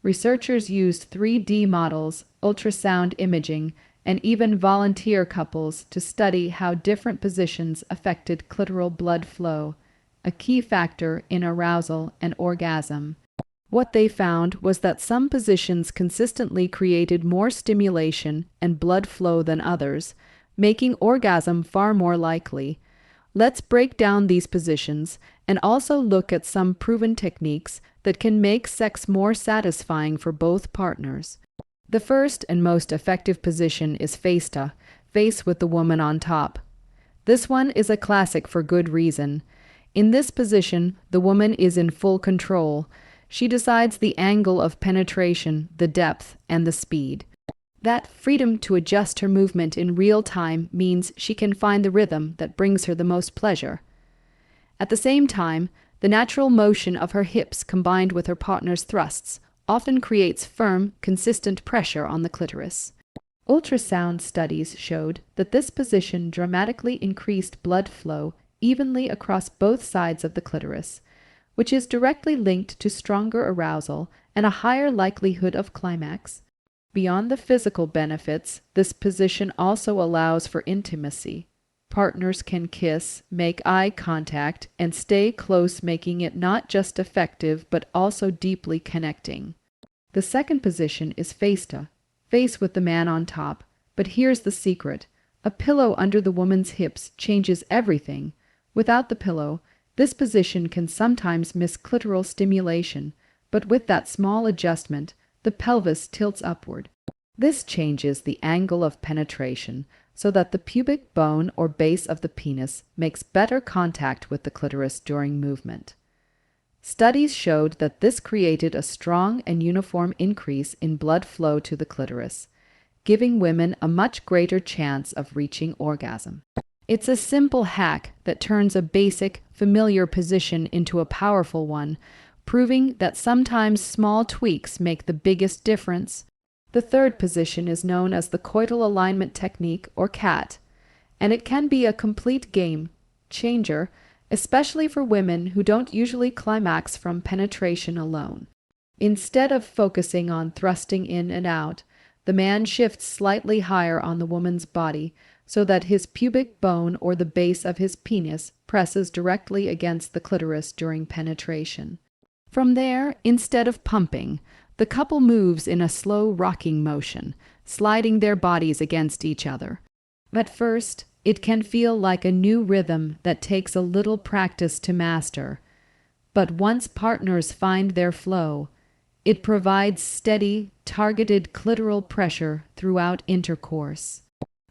Researchers used 3D models, ultrasound imaging, and even volunteer couples to study how different positions affected clitoral blood flow, a key factor in arousal and orgasm. What they found was that some positions consistently created more stimulation and blood flow than others, making orgasm far more likely. Let's break down these positions and also look at some proven techniques that can make sex more satisfying for both partners. The first and most effective position is face-to, face with the woman on top. This one is a classic for good reason. In this position, the woman is in full control. She decides the angle of penetration, the depth, and the speed. That freedom to adjust her movement in real time means she can find the rhythm that brings her the most pleasure. At the same time, the natural motion of her hips combined with her partner's thrusts often creates firm, consistent pressure on the clitoris. Ultrasound studies showed that this position dramatically increased blood flow evenly across both sides of the clitoris, which is directly linked to stronger arousal and a higher likelihood of climax. Beyond the physical benefits, this position also allows for intimacy. Partners can kiss, make eye contact, and stay close, making it not just effective but also deeply connecting. The second position is face-to, face with the man on top. But here's the secret. A pillow under the woman's hips changes everything. Without the pillow, this position can sometimes miss clitoral stimulation, but with that small adjustment, the pelvis tilts upward. This changes the angle of penetration so that the pubic bone or base of the penis makes better contact with the clitoris during movement. Studies showed that this created a strong and uniform increase in blood flow to the clitoris, giving women a much greater chance of reaching orgasm. It's a simple hack that turns a basic, familiar position into a powerful one, proving that sometimes small tweaks make the biggest difference. The third position is known as the coital alignment technique, or CAT, and it can be a complete game changer, especially for women who don't usually climax from penetration alone. Instead of focusing on thrusting in and out, the man shifts slightly higher on the woman's body so that his pubic bone or the base of his penis presses directly against the clitoris during penetration. From there, instead of pumping, the couple moves in a slow rocking motion, sliding their bodies against each other. At first, it can feel like a new rhythm that takes a little practice to master. But once partners find their flow, it provides steady, targeted clitoral pressure throughout intercourse.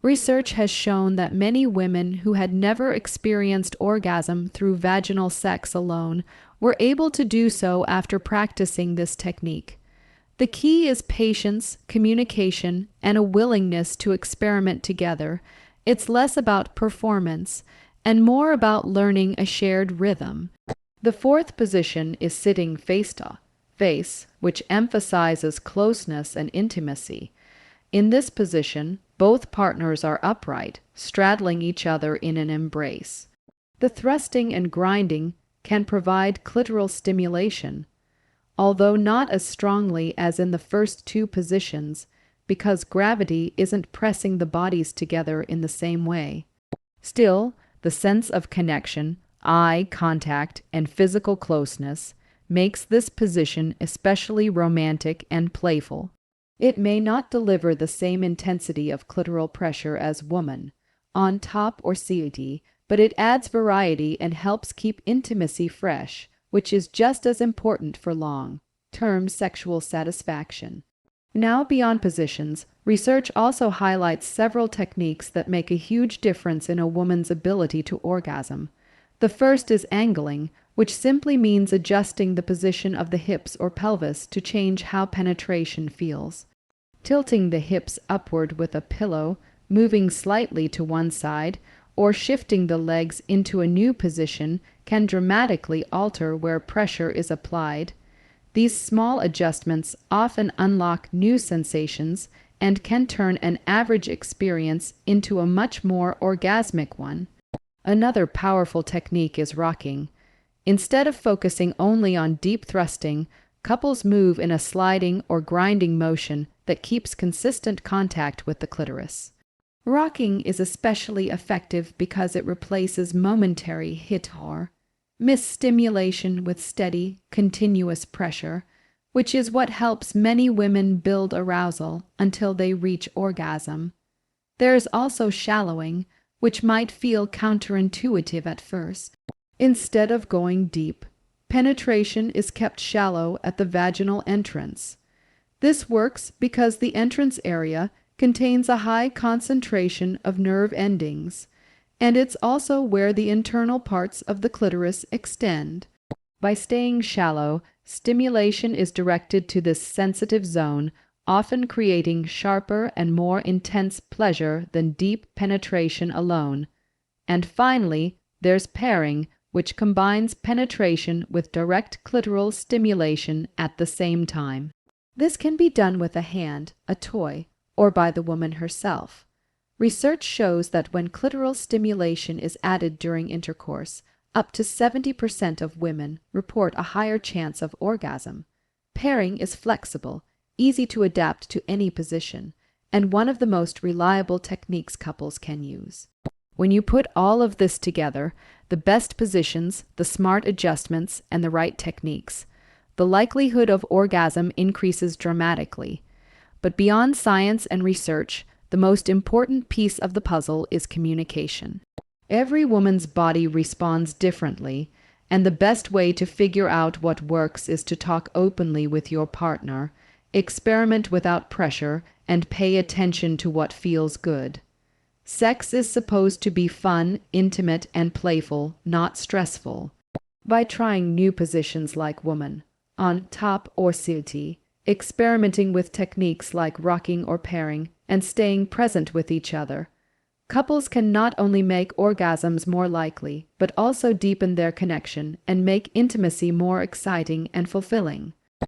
Research has shown that many women who had never experienced orgasm through vaginal sex alone were able to do so after practicing this technique. The key is patience, communication, and a willingness to experiment together. It's less about performance and more about learning a shared rhythm. The fourth position is sitting face-to face, which emphasizes closeness and intimacy. In this position, both partners are upright, straddling each other in an embrace. The thrusting and grinding can provide clitoral stimulation, although not as strongly as in the first two positions, because gravity isn't pressing the bodies together in the same way. Still, the sense of connection, eye contact, and physical closeness makes this position especially romantic and playful. It may not deliver the same intensity of clitoral pressure as woman, on top or CAD, but it adds variety and helps keep intimacy fresh, which is just as important for long-term sexual satisfaction. Now, beyond positions, research also highlights several techniques that make a huge difference in a woman's ability to orgasm. The first is angling, which simply means adjusting the position of the hips or pelvis to change how penetration feels. Tilting the hips upward with a pillow, moving slightly to one side, or shifting the legs into a new position can dramatically alter where pressure is applied. These small adjustments often unlock new sensations and can turn an average experience into a much more orgasmic one. Another powerful technique is rocking. Instead of focusing only on deep thrusting, Couples move in a sliding or grinding motion that keeps consistent contact with the clitoris. Rocking is especially effective because it replaces momentary hit or miss stimulation with steady, continuous pressure, which is what helps many women build arousal until they reach orgasm. There is also shallowing, which might feel counterintuitive at first. Instead of going deep, penetration is kept shallow at the vaginal entrance. This works because the entrance area contains a high concentration of nerve endings, and it's also where the internal parts of the clitoris extend. By staying shallow, stimulation is directed to this sensitive zone, often creating sharper and more intense pleasure than deep penetration alone. And finally, there's pairing, which combines penetration with direct clitoral stimulation at the same time. This can be done with a hand, a toy, or by the woman herself. Research shows that when clitoral stimulation is added during intercourse, up to 70% of women report a higher chance of orgasm. Pairing is flexible, easy to adapt to any position, and one of the most reliable techniques couples can use. When you put all of this together, the best positions, the smart adjustments, and the right techniques, the likelihood of orgasm increases dramatically. But beyond science and research, the most important piece of the puzzle is communication. Every woman's body responds differently, and the best way to figure out what works is to talk openly with your partner, experiment without pressure, and pay attention to what feels good. Sex is supposed to be fun, intimate, and playful, not stressful. By trying new positions like woman, on top or settee, experimenting with techniques like rocking or pairing, and staying present with each other, couples can not only make orgasms more likely, but also deepen their connection and make intimacy more exciting and fulfilling.